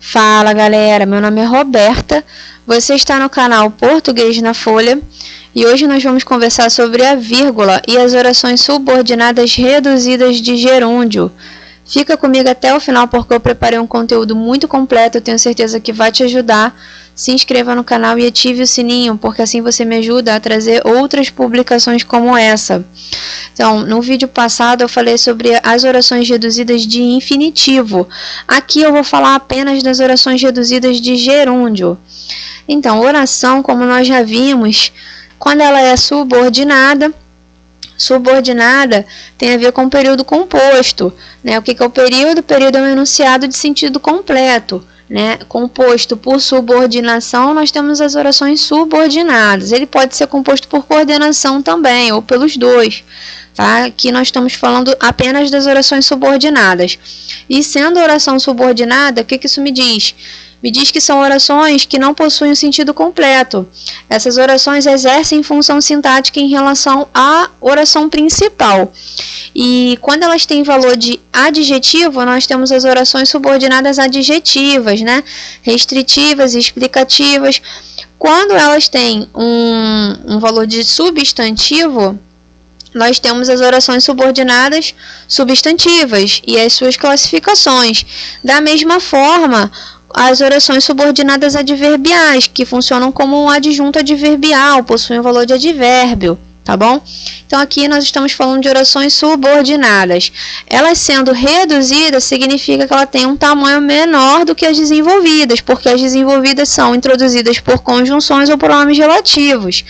Fala galera, meu nome é Roberta, você está no canal Português na Folha e hoje nós vamos conversar sobre a vírgula e as orações subordinadas reduzidas de gerúndio. Fica comigo até o final porque eu preparei um conteúdo muito completo, eu tenho certeza que vai te ajudar. Se inscreva no canal e ative o sininho, porque assim você me ajuda a trazer outras publicações como essa. Então, no vídeo passado eu falei sobre as orações reduzidas de infinitivo. Aqui eu vou falar apenas das orações reduzidas de gerúndio. Então, oração, como nós já vimos, quando ela é subordinada tem a ver com o período composto, né? O que é o período? O período é um enunciado de sentido completo, né? Composto por subordinação, nós temos as orações subordinadas. Ele pode ser composto por coordenação também, ou pelos dois. Tá? Aqui nós estamos falando apenas das orações subordinadas. E sendo oração subordinada, o que isso me diz? Me diz que são orações que não possuem o sentido completo. Essas orações exercem função sintática em relação à oração principal. E quando elas têm valor de adjetivo, nós temos as orações subordinadas adjetivas, né? Restritivas e explicativas. Quando elas têm um valor de substantivo, nós temos as orações subordinadas substantivas e as suas classificações. Da mesma forma, as orações subordinadas adverbiais, que funcionam como um adjunto adverbial, possuem o valor de advérbio, tá bom? Então, aqui nós estamos falando de orações subordinadas. Elas sendo reduzidas, significa que ela tem um tamanho menor do que as desenvolvidas, porque as desenvolvidas são introduzidas por conjunções ou pronomes relativos.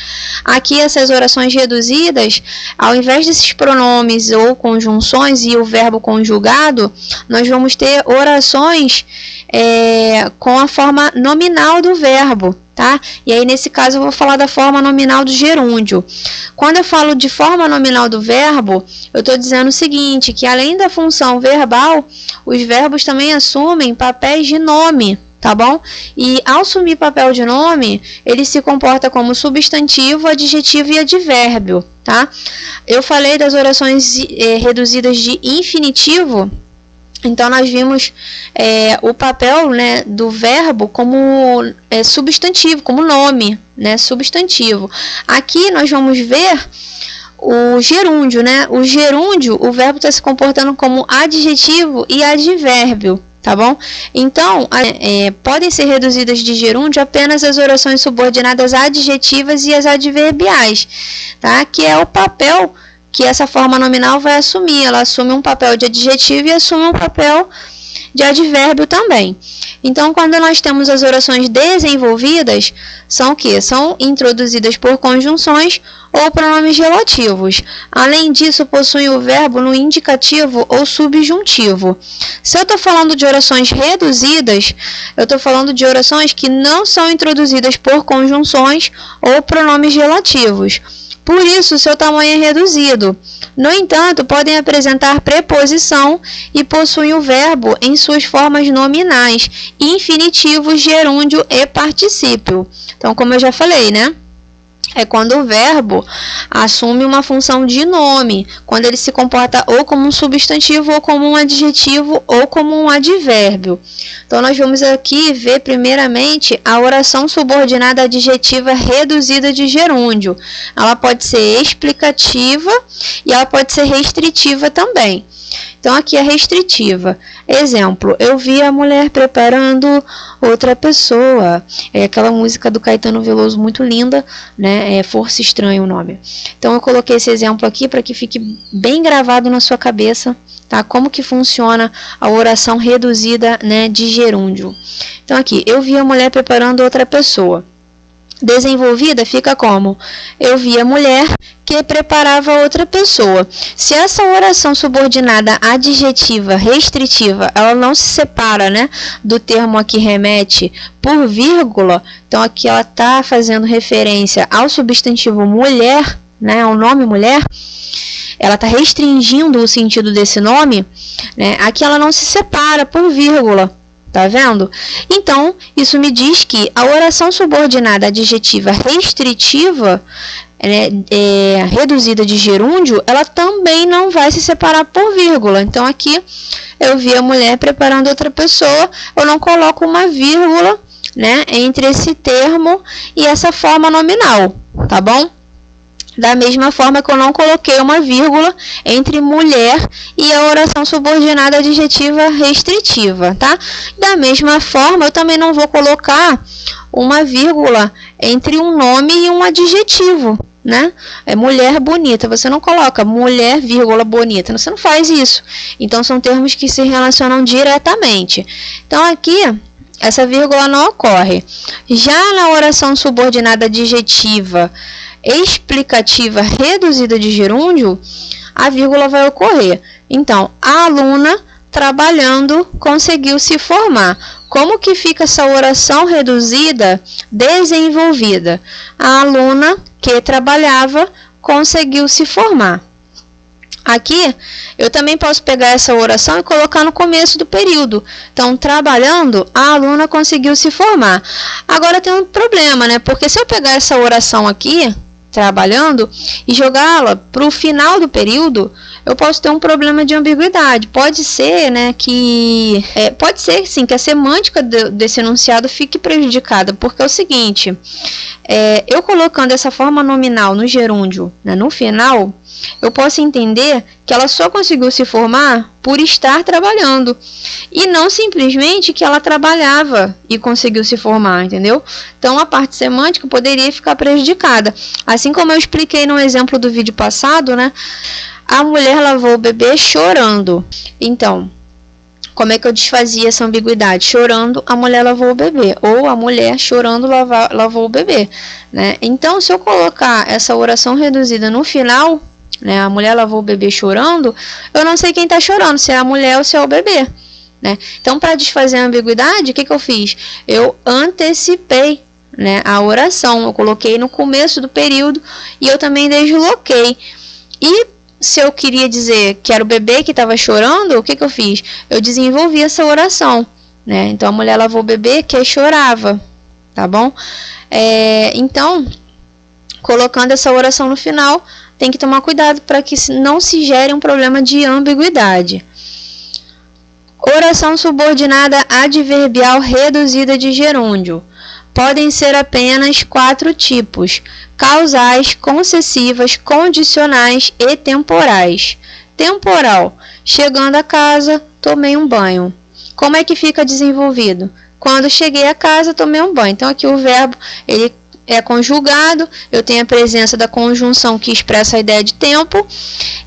Aqui, essas orações reduzidas, ao invés desses pronomes ou conjunções e o verbo conjugado, nós vamos ter orações com a forma nominal do verbo, tá? E aí, nesse caso, eu vou falar da forma nominal do gerúndio. Quando eu falo de forma nominal do verbo, eu estou dizendo o seguinte, que além da função verbal, os verbos também assumem papéis de nome, tá bom? E ao assumir papel de nome, ele se comporta como substantivo, adjetivo e advérbio, tá? Eu falei das orações reduzidas de infinitivo. Então, nós vimos o papel, né, do verbo como substantivo, como nome, né, substantivo. Aqui nós vamos ver o gerúndio, né? O gerúndio, o verbo está se comportando como adjetivo e advérbio, tá bom? Então, podem ser reduzidas de gerúndio apenas as orações subordinadas adjetivas e as adverbiais, tá? Que é o papel que essa forma nominal vai assumir. Ela assume um papel de adjetivo e assume um papel de advérbio também. Então, quando nós temos as orações desenvolvidas, são o quê? São introduzidas por conjunções ou pronomes relativos. Além disso, possuem o verbo no indicativo ou subjuntivo. Se eu estou falando de orações reduzidas, eu estou falando de orações que não são introduzidas por conjunções ou pronomes relativos. Por isso, seu tamanho é reduzido. No entanto, podem apresentar preposição e possuem o verbo em suas formas nominais, infinitivo, gerúndio e particípio. Então, como eu já falei, né? É quando o verbo assume uma função de nome, quando ele se comporta ou como um substantivo, ou como um adjetivo, ou como um advérbio. Então, nós vamos aqui ver primeiramente a oração subordinada adjetiva reduzida de gerúndio. Ela pode ser explicativa e ela pode ser restritiva também. Então, aqui é restritiva. Exemplo, eu vi a mulher preparando outra pessoa. É aquela música do Caetano Veloso muito linda, né? É Força Estranha o nome. Então, eu coloquei esse exemplo aqui para que fique bem gravado na sua cabeça, tá? Como que funciona a oração reduzida, né, de gerúndio. Então, aqui, eu vi a mulher preparando outra pessoa. Desenvolvida fica como? Eu vi a mulher que preparava outra pessoa. Se essa oração subordinada adjetiva restritiva, ela não se separa, né, do termo a que remete por vírgula, então aqui ela está fazendo referência ao substantivo mulher, né, ao nome mulher, ela está restringindo o sentido desse nome, né, aqui ela não se separa por vírgula. Tá vendo? Então, isso me diz que a oração subordinada adjetiva restritiva reduzida de gerúndio, ela também não vai se separar por vírgula. Então, aqui eu vi a mulher preparando outra pessoa, eu não coloco uma vírgula, né, entre esse termo e essa forma nominal, tá bom? Da mesma forma que eu não coloquei uma vírgula entre mulher e a oração subordinada adjetiva restritiva, tá? Da mesma forma, eu também não vou colocar uma vírgula entre um nome e um adjetivo, né? É mulher bonita, você não coloca mulher, vírgula, bonita, você não faz isso. Então, são termos que se relacionam diretamente. Então, aqui, essa vírgula não ocorre. Já na oração subordinada adjetiva explicativa reduzida de gerúndio, a vírgula vai ocorrer. Então, a aluna trabalhando conseguiu se formar. Como que fica essa oração reduzida desenvolvida? A aluna que trabalhava conseguiu se formar. Aqui, eu também posso pegar essa oração e colocar no começo do período. Então, trabalhando, a aluna conseguiu se formar. Agora tem um problema, né? Porque se eu pegar essa oração aqui, trabalhando, e jogá-la para o final do período, eu posso ter um problema de ambiguidade. Pode ser, né, que... pode ser, sim, que a semântica desse enunciado fique prejudicada, porque é o seguinte, eu colocando essa forma nominal no gerúndio, né, no final, eu posso entender que ela só conseguiu se formar por estar trabalhando, e não simplesmente que ela trabalhava e conseguiu se formar, entendeu? Então, a parte semântica poderia ficar prejudicada. Assim como eu expliquei no exemplo do vídeo passado, né? A mulher lavou o bebê chorando. Então, como é que eu desfazia essa ambiguidade? Chorando, a mulher lavou o bebê. Ou a mulher chorando lavou o bebê, né? Então, se eu colocar essa oração reduzida no final, né, a mulher lavou o bebê chorando, eu não sei quem está chorando, se é a mulher ou se é o bebê, né? Então, para desfazer a ambiguidade, o que eu fiz? Eu antecipei, né, a oração, eu coloquei no começo do período e eu também desloquei. E se eu queria dizer que era o bebê que estava chorando, o que eu fiz? Eu desenvolvi essa oração, né? Então, a mulher lavou o bebê que chorava, tá bom? Então, colocando essa oração no final, tem que tomar cuidado para que não se gere um problema de ambiguidade. Oração subordinada adverbial reduzida de gerúndio. Podem ser apenas 4 tipos: causais, concessivas, condicionais e temporais. Temporal: chegando a casa, tomei um banho. Como é que fica desenvolvido? Quando cheguei a casa, tomei um banho. Então, aqui o verbo, ele é conjugado, eu tenho a presença da conjunção que expressa a ideia de tempo,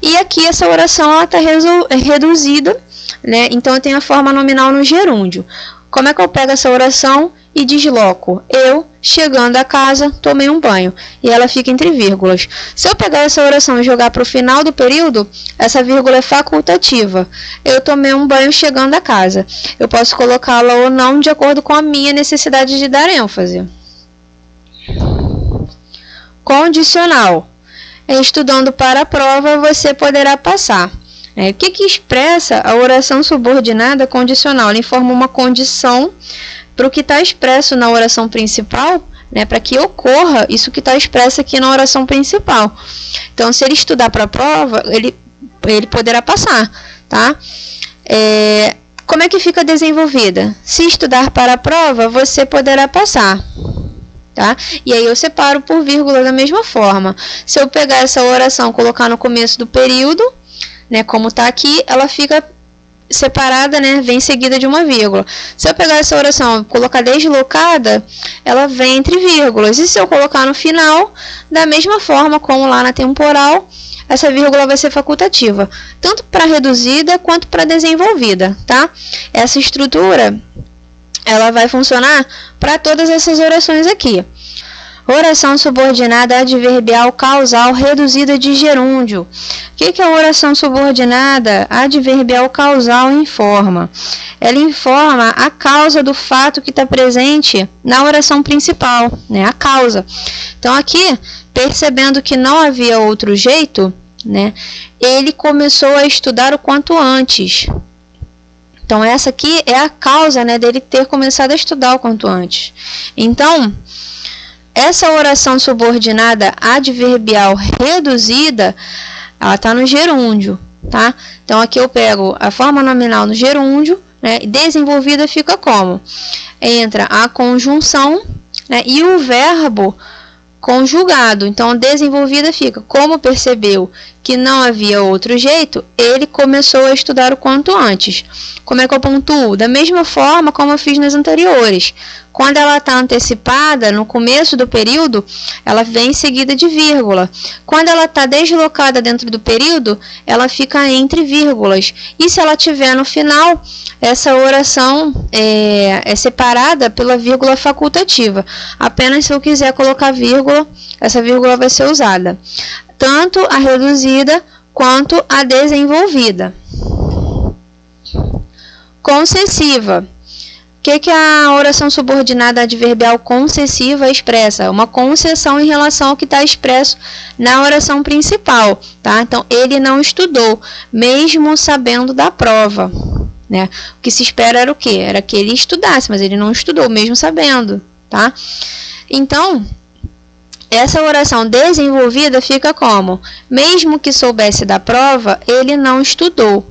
e aqui essa oração está reduzida, né? Então eu tenho a forma nominal no gerúndio. Como é que eu pego essa oração e desloco? Eu, chegando a casa, tomei um banho, e ela fica entre vírgulas. Se eu pegar essa oração e jogar para o final do período, essa vírgula é facultativa. Eu tomei um banho chegando a casa. Eu posso colocá-la ou não de acordo com a minha necessidade de dar ênfase. Condicional: estudando para a prova, você poderá passar. O que expressa a oração subordinada condicional? Ela informa uma condição para o que está expresso na oração principal, né, para que ocorra isso que está expresso aqui na oração principal. Então, se ele estudar para a prova, ele poderá passar, tá? Como é que fica desenvolvida? Se estudar para a prova, você poderá passar. Tá? E aí eu separo por vírgula da mesma forma. Se eu pegar essa oração, colocar no começo do período, né, como está aqui, ela fica separada, né, vem seguida de uma vírgula. Se eu pegar essa oração, colocar deslocada, ela vem entre vírgulas. E se eu colocar no final, da mesma forma como lá na temporal, essa vírgula vai ser facultativa, tanto para reduzida quanto para desenvolvida, tá? Essa estrutura, ela vai funcionar para todas essas orações aqui. Oração subordinada adverbial causal reduzida de gerúndio. O que é a oração subordinada adverbial causal informa? Ela informa a causa do fato que está presente na oração principal, né? A causa. Então, aqui, percebendo que não havia outro jeito, né, ele começou a estudar o quanto antes. Então, essa aqui é a causa, né, dele ter começado a estudar o quanto antes. Então, essa oração subordinada adverbial reduzida, ela está no gerúndio, tá? Então, aqui eu pego a forma nominal no gerúndio, né? Desenvolvida fica como? Entra a conjunção, né? E o verbo conjugado. Então, desenvolvida fica, como percebeu que não havia outro jeito, ele começou a estudar o quanto antes. Como é que eu pontuo? Da mesma forma como eu fiz nas anteriores. Quando ela está antecipada, no começo do período, ela vem seguida de vírgula. Quando ela está deslocada dentro do período, ela fica entre vírgulas. E se ela tiver no final, essa oração é separada pela vírgula facultativa. Apenas se eu quiser colocar vírgula, essa vírgula vai ser usada. Tanto a reduzida quanto a desenvolvida. Concessiva. O que a oração subordinada adverbial concessiva expressa? Uma concessão em relação ao que está expresso na oração principal, tá? Então, ele não estudou, mesmo sabendo da prova, né? O que se espera era o quê? Era que ele estudasse, mas ele não estudou, mesmo sabendo, tá? Então, essa oração desenvolvida fica como? Mesmo que soubesse da prova, ele não estudou.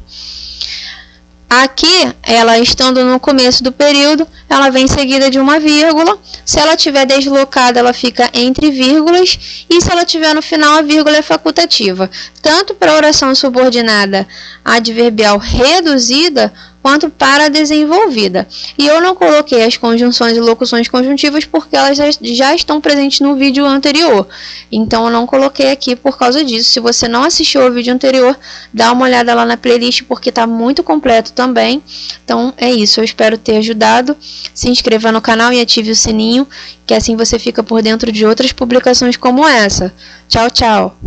Aqui, ela estando no começo do período, ela vem seguida de uma vírgula. Se ela estiver deslocada, ela fica entre vírgulas. E se ela estiver no final, a vírgula é facultativa. Tanto para a oração subordinada adverbial reduzida, quanto para a desenvolvida. E eu não coloquei as conjunções e locuções conjuntivas porque elas já estão presentes no vídeo anterior. Então, eu não coloquei aqui por causa disso. Se você não assistiu ao vídeo anterior, dá uma olhada lá na playlist porque está muito completo também. Então, é isso. Eu espero ter ajudado. Se inscreva no canal e ative o sininho, que assim você fica por dentro de outras publicações como essa. Tchau, tchau!